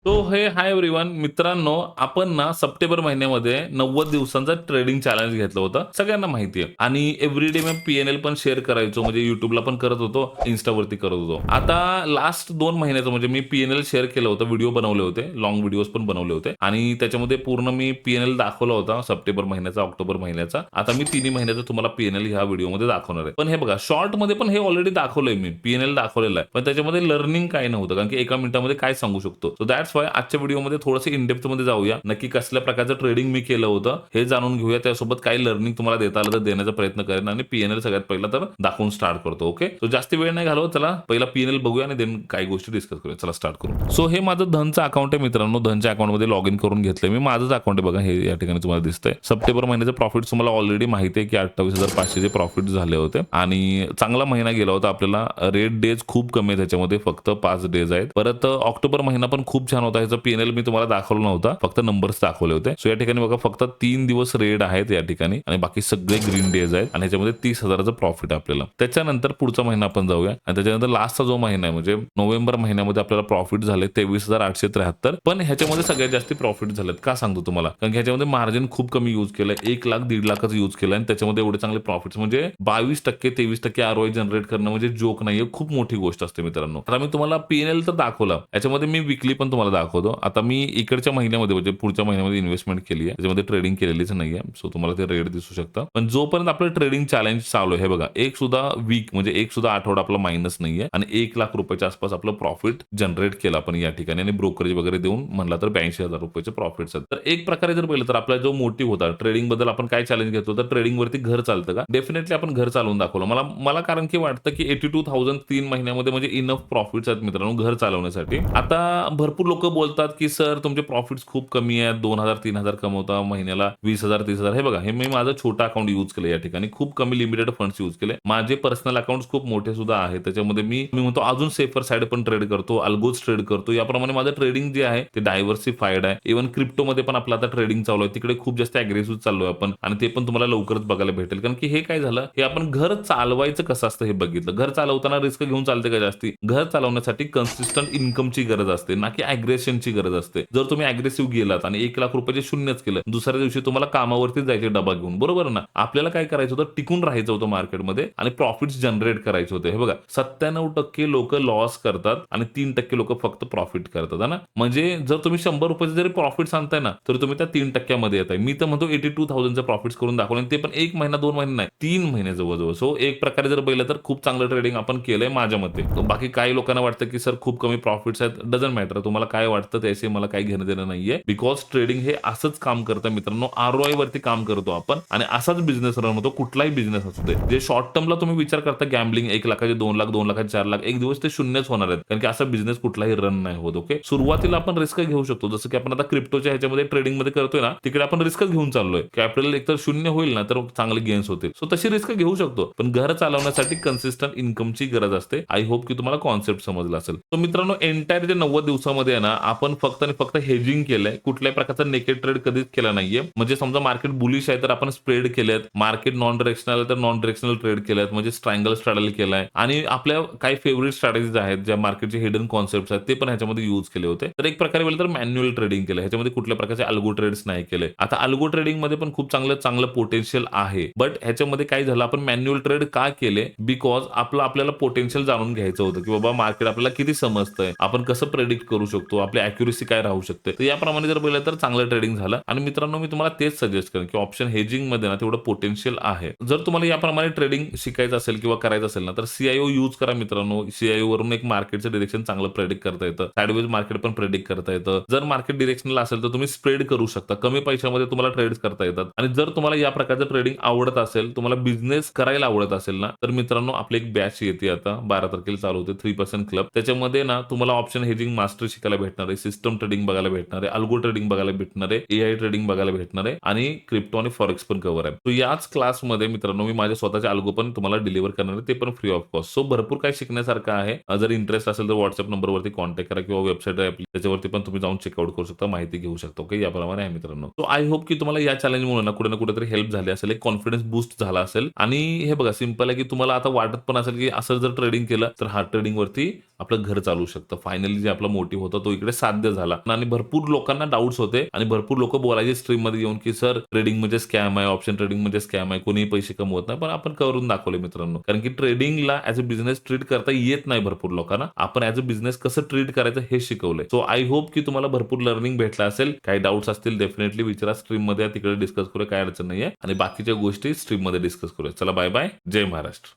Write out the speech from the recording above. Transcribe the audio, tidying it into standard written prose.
हे hi everyone मित्रांनो, आपण ना सप्टेंबर महिन्यामध्ये 90 दिवसांचा ट्रेडिंग चॅलेंज घेतलं होतं. सगळ्यांना माहिती आहे आणि एव्हरीडे मी पी पण शेअर करायचो. म्हणजे YouTubeला पण करत होतो, Instaवरती करत होतो. आता लास्ट 2 महिन्याचं म्हणजे मी पी शेअर केलं होतं. व्हिडिओ बनवले होते. लाँग व्हिडिओज पण बनवले होते आणि त्याच्यामध्ये पूर्ण मी पी दाखवला होता. सप्टेंबर महिन्याचा, ऑक्टोबर महिन्याचा. आता मी तिन्ही महिन्याचं तुम्हाला पी ह्या व्हिडिओमध्ये दाखवणार आहे. पण हे बघा शॉर्टमध्ये पण हे ऑलरेडी दाखवलंय मी. पी दाखवलेलं आहे. पण त्याच्यामध्ये लर्निंग काही नव्हतं. कारण की एका मिनिटामध्ये काय सांगू शकतो. सो दॅट्स व्हाय आजच्या व्हिडिओमध्ये थोडंसं इन डेप्थ मध्ये जाऊया. नक्की कसल्या प्रकारचं ट्रेडिंग मी केलं होतं हे जाणून घेऊया. त्यासोबत काही लर्निंग तुम्हाला देता आलं तर देण्याचा प्रयत्न करेन आणि पी सगळ्यात पहिला तर दाखवून स्टार्ट करतो. ओके, सो जास्त वेळ नाही घालवत. चला पहिला पी बघूया आणि देन काही गोष्टी डिस्कस करूया. चला स्टार्ट करू. सो हे माझं धनचं अकाउंट आहे मित्रांनो. धनच्या अकाउंटमध्ये लॉग इन करून घेतलंय मी. माझंच अकाउंट आहे बघा, हे या ठिकाणी तुम्हाला दिसतंय. सप्टेंबर महिन्याचे प्रॉफिट तुम्हाला ऑलरेडी माहिती आहे की 28,500 चे प्रॉफिट झाले होते आणि चांगला महिना गेला होता आपल्याला. रेट डेज खूप कमी आहे त्याच्यामध्ये, फक्त 5 डेज आहेत. परत ऑक्टोबर महिना पण खूप छान होता. ह्याचा पी मी तुम्हाला दाखवलं नव्हता, फक्त नंबर्स दाखवले होते. सो या ठिकाणी बघा फक्त 3 दिवस रेड आहेत या ठिकाणी आणि बाकी सगळे ग्रीन डेज आहेत आणि ह्याच्यामध्ये 30,000चं प्रॉफिट आपल्याला. त्याच्यानंतर पुढचा महिना आपण जाऊया आणि त्याच्यानंतर लास्टचा जो महिना आहे म्हणजे नोव्हेंबर महिन्यामध्ये आपल्याला प्रॉफिट झाले 23,873. पण ह्याच्यामध्ये सगळ्यात जास्त प्रॉफिट झालेत. का सांगतो तुम्हाला, कारण की ह्याच्यामध्ये मार्जिन खूप कमी यूज केलंय. 1 लाख 1.5 लाखच यूज केलंय आणि त्याच्यामध्ये एवढे चांगले प्रॉफिट्स म्हणजे 22% 23% ROI जनरेट करणं म्हणजे जोक नाहीये, खूप मोठी गोष्ट असते मित्रांनो. आता मी तुम्हाला पी तर दाखवलं, याच्यामध्ये मी विकली पण तुम्हाला दाखवतो. आता मी इकडच्या महिन्यामध्ये म्हणजे पुढच्या महिन्यामध्ये इन्व्हेस्टमेंट केली आहे, त्याच्यामध्ये ट्रेडिंग केलेलीच नाहीये. सो तुम्हाला ते रेट दिसू शकतं. पण जोपर्यंत आपलं ट्रेडिंग चॅलेंज चालू आहे, हे बघा एक सुद्धा वीक म्हणजे एक सुद्धा आठवडा आपला मायनस नाहीये आणि 1 लाख रुपयाच्या आसपास आपलं प्रॉफिट जनरेट केलं आपण या ठिकाणी आणि ब्रोकरेज वगैरे देऊन म्हणला तर 82,000 रुपयाचे प्रॉफिट्स आहेत. तर एक प्रकारे जर पाहिलं तर आपला जो मोटिव्ह होता ट्रेडिंग बद्दल, आपण काय चॅलेंज घेतो तर ट्रेडिंग वरती घर चालतं का? डेफिनेटली आपण घर चालवून दाखवलं. मला मला कारण की वाटतं की 82,000 3 महिन्यामध्ये म्हणजे इनफ प्रॉफिट्स आहेत मित्रांनो घर चालवण्यासाठी. आता भरपूर लोक बोलतात की सर तुमचे प्रॉफिट्स खूप कमी आहेत, 2,000-3,000 कमवता महिन्याला, 20,000-30,000. हे बघा, हे मी माझं छोटं अकाउंट यूज केलं या ठिकाणी. खूप कमी लिमिटेड फंड्स यूज केले. माझे पर्सनल अकाउंट्स खूप मोठे सुद्धा आहेत. त्याच्यामध्ये मी म्हणतो अजून सेफर साइड पण ट्रेड करतो, अल्गोज ट्रेड करतो. याप्रमाणे माझं ट्रेडिंग जे आहे ते डायव्हर्सिफाईड आहे. इव्हन क्रिप्टोमध्ये पण आपलं आता ट्रेडिंग चालू आहे. तिकडे खूप जास्त अग्रेसिव्ह चाललोय आपण आणि ते पण तुम्हाला लवकरच बघायला भेटेल. कारण की हे काय झालं, हे आपण घर चालवायचं कसं असतं हे बघितलं. घर चालवताना रिस्क घेऊन चालते का जास्ती? घर चालवण्यासाठी कन्सिस्टंट इन्कमची गरज असते, ना की अग्रेशनची गरज असते. जर तुम्ही अग्रेसिव्ह गेलात आणि 1 लाख रुपयाचे शून्यच केलं, दुसऱ्या दिवशी तुम्हाला कामावरती जायचे डबा घेऊन, बरोबर ना? आपल्याला काय करायचं होतं, टिकून राहायचं होतं मार्केटमध्ये आणि प्रॉफिट्स जनरेट करायचे होते. हे बघा 97% लोक लॉस करतात आणि 3% लोक फक्त प्रॉफिट करतात ना. म्हणजे जर तुम्ही 100 रुपयाचे जरी प्रॉफिट आणताय ना, तर तुम्ही त्या 3% मध्ये येताय. मी तर म्हणतो 82,000चे प्रॉफिट्स करून दाखवले आणि ते पण 1 महिना 2 महिने नाही, 3 महिने जवळ-जवळ. सो एक प्रकारे जर पाहिलं तर खूप चांगलं ट्रेडिंग आपण केलंय माझ्या मते. बाकी काही लोकांना वाटतं की सर खूप कमी प्रॉफिट्स आहेत. डझंट मॅटर, तुम्हाला काय वाटतं त्याशी मला काही घेणं देणं नाहीये. बिकॉज ट्रेडिंग हे असंच काम करतं मित्रांनो. ROI वरती काम करतो आपण आणि असाच बिझनेस रन होतो. कुठलाही बिझनेस असू दे. जे शॉर्ट टर्मला तुम्ही विचार करता गॅम्बलिंग 1 लाखाचे 2 लाख, 2 लाखाचे 4 लाख, एक दिवस ते शून्यच होणार आहेत. कारण की असा बिझनेस कुठलाही रन नाही होत. ओके, सुरुवातीला आपण रिस्क घेऊ शकतो. जसं की आपण आता क्रिप्टोच्या ह्याच्यामध्ये ट्रेडिंग मध्ये करतोय ना, तिकडे आपण रिस्क घेऊन चाललोय. कॅपिटल एकतर शून्य होईल ना, तर चांगले गेन्स होतील. सो तशी रिस्क घेऊ शकतो. पण घर चालवण्यासाठी कन्सिस्टंट इन्कमची गरज असते. आय होप की तुम्हाला कॉन्सेप्ट समजला असेल. तर मित्रांनो एंटायर जे 90 दिवसामध्ये आहे ना, आपण फक्त आणि फक्त हेजिंग केलंय. कुठल्याही प्रकारचा नेकेड ट्रेड कधीच केला नाहीये. म्हणजे समजा मार्केट बुलिश आहे तर आपण स्प्रेड केलेत. मार्केट नॉन डायरेक्शनल तर नॉन डायरेक्शनल ट्रेड केलेत. म्हणजे ट्रायंगल स्ट्रॅडल केलाय आणि आपल्या काही फेवरेट स्ट्रॅटेजीज आहेत ज्या मार्केटचे हिडन कॉन्सेप्ट्स आहेत ते पण ह्याच्यामध्ये यूज केले होते. तर एक प्रकारे बोललं तर मॅन्युअल ट्रेडिंग केलं. ह्याच्यामध्ये कुठल्या प्रकारचे अल्गो ट्रेड्स नाही केले. आता अल्गो ट्रेडिंग मध्ये पण खूप चांगलं पोटेन्शियल आहे. बट ह्याच्यामध्ये काय झालं, आपण मॅन्युअल ट्रेड का केले? बिकॉज आपल्याला पोटेन्शियल जाणून घ्यायचं होतं की बाबा मार्केट आपल्याला किती समजतंय, आपण कसं प्रेडिक्ट करू शकतो, आपली अॅक्युरेसी काय राहू शकते. तर याप्रमाणे जर बोललं तर चांगलं ट्रेडिंग झालं. आणि मित्रांनो मी तुम्हाला तेच सजेस्ट करेन की ऑप्शन हेजिंग मध्ये ना तेवढं पोटेन्शियल आहे. जर तुम्हाला याप्रमाणे ट्रेडिंग शिकायचं असेल किंवा करायचं असेल ना, तर CIO यूज करा मित्रांनो. CIO वरून एक मार्केटचं डिरेक्शन चांगलं प्रेडिक्ट करता येतं. साइडवेज मार्केट पण प्रेडिक्ट करता येतं. जर मार्केट डिरेक्शनला असेल तर तुम्ही स्प्रेड करू शकता. कमी पैशामध्ये तुम्हाला ट्रेड्स करता येतात. आणि जर तुम्हाला या प्रकारचं ट्रेडिंग आवडत असेल, तुम्हाला बिझनेस करायला आवडत असेल ना, तर मित्रांनो आपली एक बॅच येते आता 12 तारखेला चालू होते 3% क्लब. त्याच्यामध्ये ना तुम्हाला ऑप्शन हेजिंग मास्टर शिकायला भेटणार आहे, सिस्टम ट्रेडिंग बघायला भेटणार आहे, अल्गो ट्रेडिंग बघायला भेटणार आहे, AI ट्रेडिंग बघायला भेटणार आहे आणि क्रिप्टो आणि फॉरेक्स पण कव्हर आहे. तो याच क्लासमध्ये मित्रांनो मी माझे स्वतःचे अल्गो पण तुम्हाला डिलिव्हर करणार आहे, ते पण फ्री ऑफ कॉस्ट. सो भरपूर काही शिकण्यासारखं आहे. जर इंटरेस्ट असेल तर व्हॉट्सअप नंबरवरती कॉन्टॅक्ट करा किंवा वेबसाईट आहे आपली त्याच्यावरती पण तुम्ही जाऊन चेकआउट करू शकता, माहिती घेऊ शकता. ओके, याप्रमाणे आहे मित्रांनो. सो आय होप की तुम्हाला या चॅलेंजमुळे ना कुठेतरी हेल्प झाली असेल, एक कॉन्फिडन्स बूस्ट झाला असेल. आणि हे बघा सिंपल आहे की तुम्हाला आता वाटत पण असेल की असं जर ट्रेडिंग केलं तर हार्ड ट्रेडिंग वरती आपलं घर चालू शकतं. फायनली जे आपला मोटिव्ह होता तो इकडे साध्य झाला आणि भरपूर लोकांना डाऊट्स होते आणि भरपूर लोक बोलायचे स्ट्रीम मध्ये येऊन की सर ट्रेडिंग म्हणजे स्कॅम आहे, ऑप्शन ट्रेडिंग म्हणजे स्कॅम आहे, कोणीही पैसे कमवत नाही. पण आपण करून दाखवले मित्रांनो, कारण की ट्रेडिंगला ऍज अ बिझनेस ट्रीट करता येत नाही भरपूर लोकांना. आपण ऍज अ बिझनेस कसं ट्रीट करायचं हे शिकवलंय. सो आय होप की तुम्हाला भरपूर लर्निंग भेटला असेल. काही डाऊट्स असतील डेफिनेटली विचारा स्ट्रीम मध्ये, तिकडे डिस्कस करूया, काय अडचण नाहीये आणि बाकीच्या गोष्टी स्ट्रीम मध्ये डिस्कस करूया. चला बाय बाय, जय महाराष्ट्र.